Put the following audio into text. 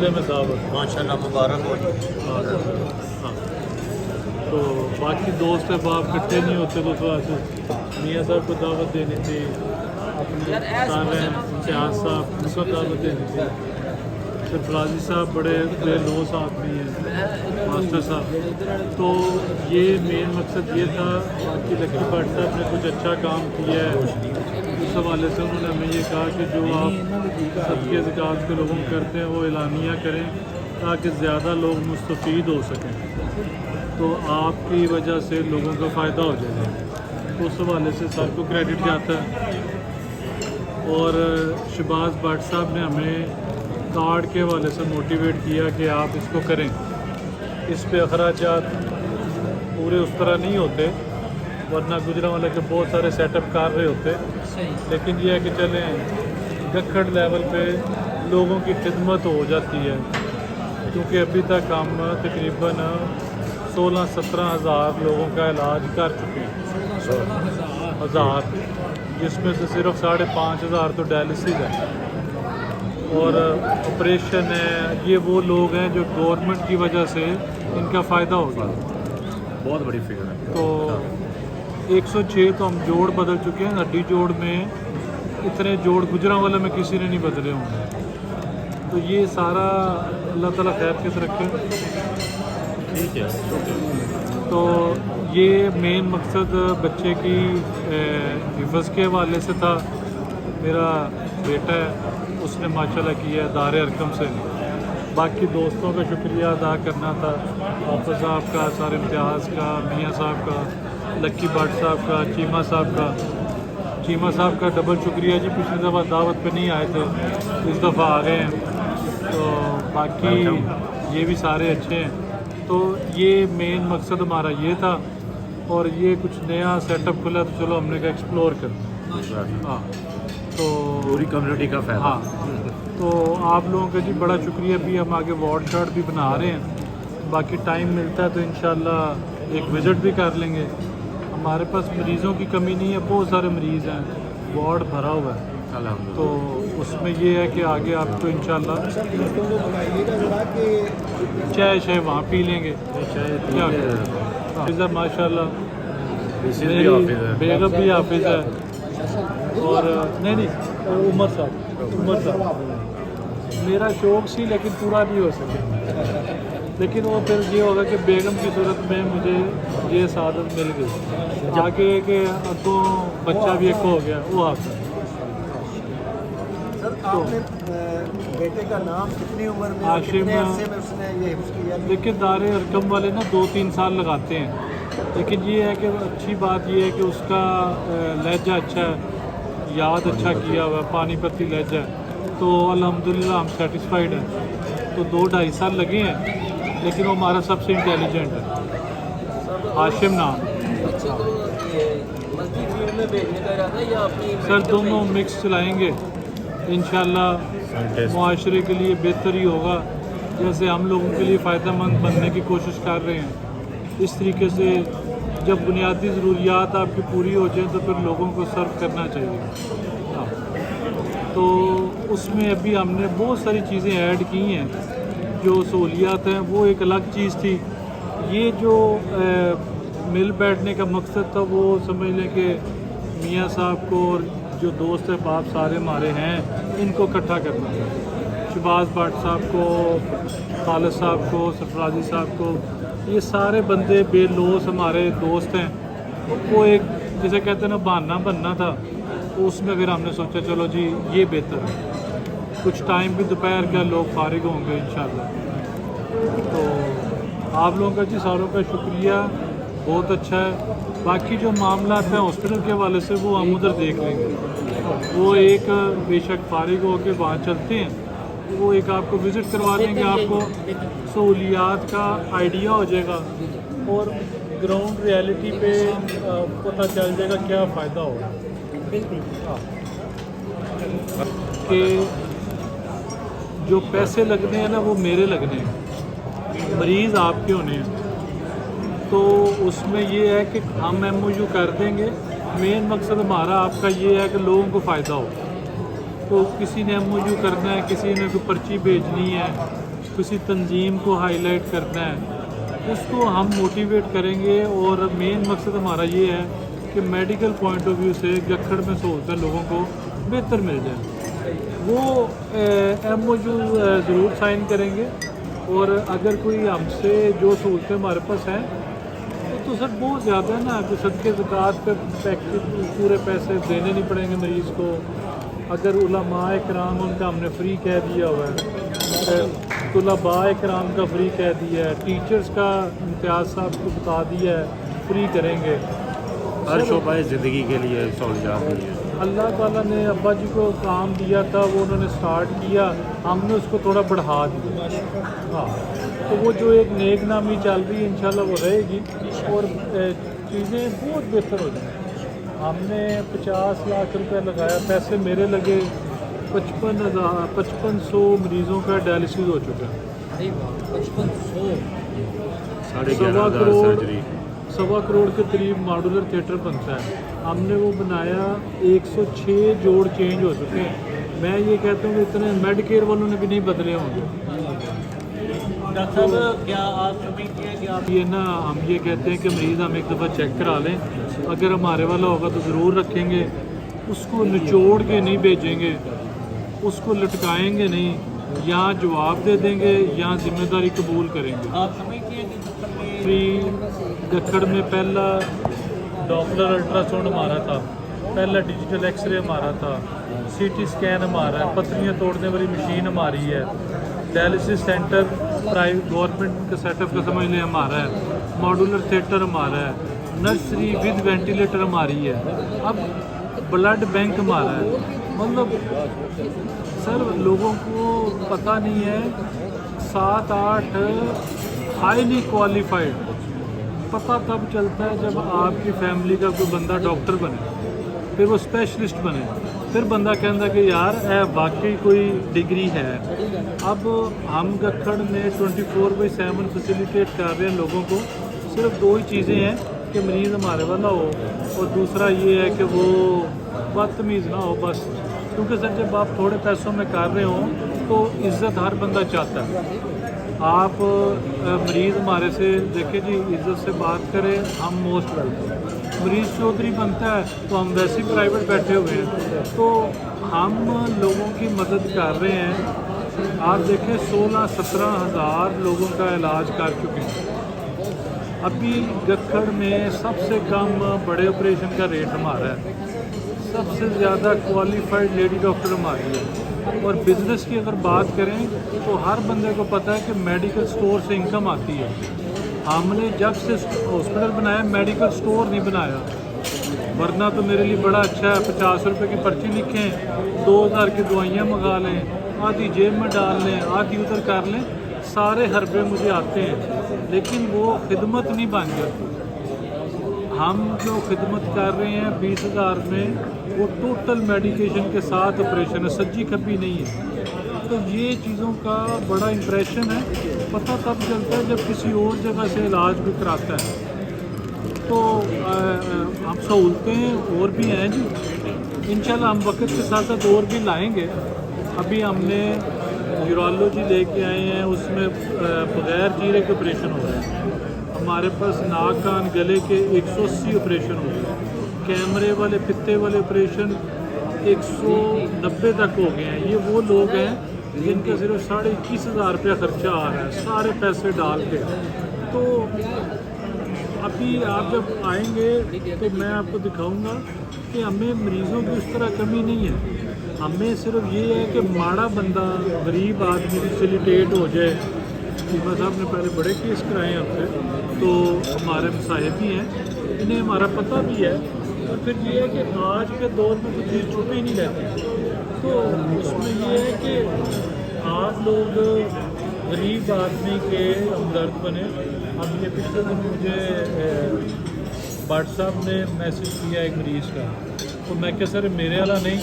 میں صاحب ماشاءاللہ مبارک ہو جی۔ ہاں تو باقی دوست احباب اکٹھے نہیں ہوتے تو تھوڑا سا میاں صاحب کو دعوت دینی تھی، اپنے سارے امتیاز صاحب ان کو دعوت دینی تھی، سرفرازی صاحب بڑے بے لوس آدمی ہیں، ماسٹر صاحب، تو یہ مین مقصد یہ تھا کہ لکی بٹ صاحب نے کچھ اچھا کام کیا ہے، اس حوالے سے انہوں نے ہمیں یہ کہا کہ جو آپ صدقے زکوٰۃ کے لوگوں کرتے ہیں وہ اعلانیہ کریں تاکہ زیادہ لوگ مستفید ہو سکیں، تو آپ کی وجہ سے لوگوں کا فائدہ ہو جائے گا، تو اس حوالے سے سر کو کریڈٹ جاتا ہے۔ اور شہباز بٹ صاحب نے ہمیں کارڈ کے حوالے سے موٹیویٹ کیا کہ آپ اس کو کریں، اس پہ اخراجات پورے اس طرح نہیں ہوتے ورنہ گجرانوالہ کے بہت سارے سیٹ اپ کر رہے ہوتے، لیکن یہ ہے کہ چلیں گکھڑ لیول پہ لوگوں کی خدمت ہو جاتی ہے، کیونکہ ابھی تک ہم تقریباً 16-17 ہزار لوگوں کا علاج کر چکے ہیں، ہزار، جس میں سے صرف 5,500 تو ڈائلسس ہے اور آپریشن ہے۔ یہ وہ لوگ ہیں جو گورنمنٹ کی وجہ سے ان کا فائدہ ہوگا، بہت بڑی فگر ہے۔ تو 106 تو ہم جوڑ بدل چکے ہیں، ہڈی جوڑ میں اتنے جوڑ گجرانوالہ میں کسی نے نہیں بدلے ہوں گے، تو یہ سارا اللہ تعالیٰ خیر کے رکھے۔ ٹھیک ہے، تو یہ مین مقصد بچے کی حفظ کے حوالے سے تھا۔ میرا بیٹا ہے، اس نے ماشاءاللہ کیا ہے دار ارقم سے، باقی دوستوں کا شکریہ ادا کرنا تھا، حافظ صاحب کا، سارے امتیاز کا، میاں صاحب کا، لکی بٹ صاحب کا، چیمہ صاحب کا۔ چیمہ صاحب کا ڈبل شکریہ جی، پچھلی دفعہ دعوت پہ نہیں آئے تھے، اس دفعہ آ گئے ہیں، تو باقی یہ بھی سارے اچھے ہیں۔ تو یہ مین مقصد ہمارا یہ تھا، اور یہ کچھ نیا سیٹ اپ کھلا تو چلو ہم نے کہا ایکسپلور کرنا، ہاں تو پوری کمیونٹی کا فائدہ۔ ہاں تو آپ لوگوں کا جی بڑا شکریہ، بھی ہم آگے وارڈ شارٹ بھی بنا رہے ہیں، باقی ٹائم ملتا ہے تو انشاءاللہ ایک وزٹ بھی کر لیں گے۔ ہمارے پاس مریضوں کی کمی نہیں ہے، بہت سارے مریض ہیں، وارڈ بھرا ہوا ہے، الحمدللہ۔ تو اس میں یہ ہے کہ آگے آپ کو انشاءاللہ چائے وہاں پی لیں گے، کیا حافظ ہے ماشاء اللہ، بیگم بھی حافظ ہے، اور نہیں عمر صاحب میرا شوق سی لیکن پورا نہیں ہو سکے، لیکن وہ پھر یہ ہوگا کہ بیگم کی صورت میں مجھے یہ سعادت مل گئی، آگے کہ ابوں بچہ بھی ایک ہو گیا، وہ آپ کا۔ سر آپ نے بیٹے کا نام کتنی عمر میں اور عاشم، کتنے عرصے میں اس نے یہ حفظ کیا؟ دیکھیں دار ارقم والے نا 2-3 سال لگاتے ہیں، لیکن یہ ہے کہ اچھی بات یہ ہے کہ اس کا لہجہ اچھا ہے، یاد اچھا کیا ہوا ہے، پانی پتی لہجہ ہے، تو الحمدللہ ہم سیٹسفائیڈ ہیں۔ تو 2-2.5 سال لگے ہیں، لیکن وہ ہمارا سب سے انٹیلیجنٹ ہے، عاشم نام۔ سر دونوں مکس چلائیں گے انشاءاللہ، معاشرے کے لیے بہتر ہی ہوگا، جیسے ہم لوگوں کے لیے فائدہ مند بننے کی کوشش کر رہے ہیں، اس طریقے سے جب بنیادی ضروریات آپ کی پوری ہو جائیں تو پھر لوگوں کو سرو کرنا چاہیے، تو اس میں ابھی ہم نے بہت ساری چیزیں ایڈ کی ہیں، جو سہولیات ہیں وہ ایک الگ چیز تھی، یہ جو مل بیٹھنے کا مقصد تھا وہ سمجھ لیں کہ میاں صاحب کو اور جو دوست احباب سارے ہمارے ہیں ان کو اکٹھا کرنا تھا، شہباز بٹ صاحب کو، خالد صاحب کو، سرفرازی صاحب کو، یہ سارے بندے بے لوس ہمارے دوست ہیں، وہ ایک جسے کہتے ہیں نا بہانہ بننا تھا، تو اس میں پھر ہم نے سوچا چلو جی یہ بہتر ہے، کچھ ٹائم بھی دوپہر کا لوگ فارغ ہوں گے انشاءاللہ۔ تو آپ لوگوں کا جی ساروں کا شکریہ، بہت اچھا ہے، باقی جو معاملات ہیں ہاسپٹل کے حوالے سے وہ ہم ادھر دیکھ لیں گے، وہ ایک بے شک فارغ ہو کے وہاں چلتے ہیں، وہ ایک آپ کو وزٹ کروا دیں گے، آپ کو سہولیات کا آئیڈیا ہو جائے گا اور گراؤنڈ ریالٹی پہ پتہ چل جائے گا کیا فائدہ ہوگا، کہ جو پیسے لگنے ہیں نا وہ میرے لگنے ہیں، مریض آپ کے ہونے ہیں، تو اس میں یہ ہے کہ ہم ایم او یو کر دیں گے، مین مقصد ہمارا آپ کا یہ ہے کہ لوگوں کو فائدہ ہو، تو کسی نے ایم او یو کرنا ہے، کسی نے کوئی پرچی بھیجنی ہے، किसी तंजीम को हाईलाइट करना है, उसको हम मोटिवेट करेंगे। और मेन मकसद हमारा ये है कि मेडिकल पॉइंट ऑफ व्यू से गखड़ में सहूलतें लोगों को बेहतर मिल जाए। वो MOU ज़रूर साइन करेंगे। और अगर कोई हमसे जो सहूलतें हमारे पास हैं तो सर बहुत ज़्यादा है ना, कि सदके ज़कात पे पूरे पैसे देने नहीं पड़ेंगे मरीज़ को। अगर उलमाए कराम उनका हमने फ्री कह दिया हुआ है, तुलबाए कराम का फ्री कह दिया है, टीचर्स का इम्तियाज़ साहब को बता दिया है फ्री करेंगे। हर शोबाए ज़िंदगी के लिए सहूलियात दी है। अल्लाह ताला ने अब्बा जी को काम दिया था, वो उन्होंने स्टार्ट किया, हमने उसको थोड़ा बढ़ा दिया। हाँ, तो वो जो एक नेक नामी चल रही है इंशाल्लाह वो रहेगी और चीज़ें बहुत बेहतर हो जाएंगी। हमने 50 लाख रुपए लगाया, पैसे मेरे लगे 5500 मरीज़ों का डायलिसिस हो चुका है। 11,500 सर्जरी। 1.25 करोड़ के करीब मॉड्यूलर थिएटर बनता है। हमने वो बनाया, 106 जोड़ चेंज हो चुके हैं। मैं ये कहता हूँ कि इतने मेडिकेयर वालों ने भी नहीं बदले होंगे। डॉक्टर साहब क्या आप समझते हैं कि आप ये ना, हम ये कहते हैं कि मरीज़ हम एक दफ़ा चेक करा लें, अगर हमारे वाला होगा तो ज़रूर रखेंगे, उसको निचोड़ के नहीं भेजेंगे, उसको लटकाएंगे नहीं, यहाँ जवाब दे देंगे, यहाँ जिम्मेदारी कबूल करेंगे। आप समझते हैं कि फ्री गखड़ में पहला डॉपलर अल्ट्रासाउंड हमारा था, पहला डिजिटल एक्सरे हमारा था, CT स्कैन हमारा है, पथरियाँ तोड़ने वाली मशीन हमारी है, डायलिसिस सेंटर प्राइवेट गवर्नमेंट का सेटअप का समझ लें हमारा है, मॉड्यूलर थिएटर हमारा है, नर्सरी विद वेंटिलेटर हमारी है, अब ब्लड बैंक हमारा है। मतलब सर लोगों को पता नहीं है, 7-8 हाईली क्वालिफाइड पता तब चलता है जब आपकी फैमिली का कोई बंदा डॉक्टर बने, फिर वो स्पेशलिस्ट बने, फिर बंदा कहता कि यार वाकई कोई डिग्री है। अब हम गखड़ में 24/7 फैसिलिटेट कर रहे हैं लोगों को। सिर्फ 2 ही चीज़ें हैं कि मरीज़ हमारे वाला हो और दूसरा ये है कि वो बदतमीज़ ना हो बस। क्योंकि सर जब आप थोड़े पैसों में कर रहे हो तो इज़्ज़त हर बंदा चाहता है। आप मरीज़ हमारे से देखें जी, इज़्ज़त से बात करें, हम मोस्ट वेलकम। मरीज़ चौधरी बनता है तो हम वैसे ही प्राइवेट बैठे हुए हैं, तो हम लोगों की मदद कर रहे हैं। आप देखें 16-17 हज़ार लोगों का इलाज कर चुके हैं। अभी गखड़ में सबसे कम बड़े ऑपरेशन का रेट हमारा है, सबसे ज़्यादा क्वालिफाइड लेडी डॉक्टर हमारी है। और बिज़नेस की अगर बात करें तो हर बंदे को पता है कि मेडिकल स्टोर से इनकम आती है। हमने जब से हॉस्पिटल बनाया मेडिकल स्टोर नहीं बनाया, वरना तो मेरे लिए बड़ा अच्छा है। 50 रुपये की पर्ची लिखें, 2000 की दवाइयाँ मंगा लें, आधी जेब में डाल लें, आधी उधर कर लें, सारे हरबे मुझे आते हैं, लेकिन वो खिदमत नहीं बन जाती। हम जो खिदमत कर रहे हैं 20,000 में, वो टोटल मेडिकेशन के साथ ऑपरेशन है, सज्जी खब्बी नहीं है। तो ये चीज़ों का बड़ा इम्प्रेशन है, पता तब चलता है जब किसी और जगह से इलाज भी कराता है। तो हम सहूलतें और भी हैं जी, इंशाल्लाह हम वक्त के साथ साथ और भी लाएंगे। अभी हमने यूरोलॉजी लेके आए हैं, उसमें बग़ैर चीरे के ऑपरेशन हो रहे हैं। हमारे पास नाक कान गले के 180 ऑपरेशन हो गए, कैमरे वाले पित्ते वाले ऑपरेशन 190 तक हो गए हैं। ये वो लोग हैं जिनका सिर्फ 21,500 रुपया खर्चा आ रहा है, सारे पैसे डाल के। तो अभी आप जब आएंगे तो मैं आपको दिखाऊंगा कि हमें मरीज़ों की उस तरह कमी नहीं है। हमें सिर्फ ये है कि माड़ा बंदा, गरीब आदमी फैसिलिटेट हो जाए। चीमा साहब ने पहले बड़े केस कराए हमसे, तो हमारे साहिब भी हैं, इन्हें हमारा पता भी है। और फिर ये है कि आज के दौर में कुछ चीज़ छुपी नहीं रहती, तो उसमें ये है कि आप लोग गरीब आदमी के हमदर्द बने। अब ये पिछले दिन मुझे भट्ट साहब ने मैसेज किया एक मरीज़ का, तो मैं क्या सर मेरे वाला नहीं,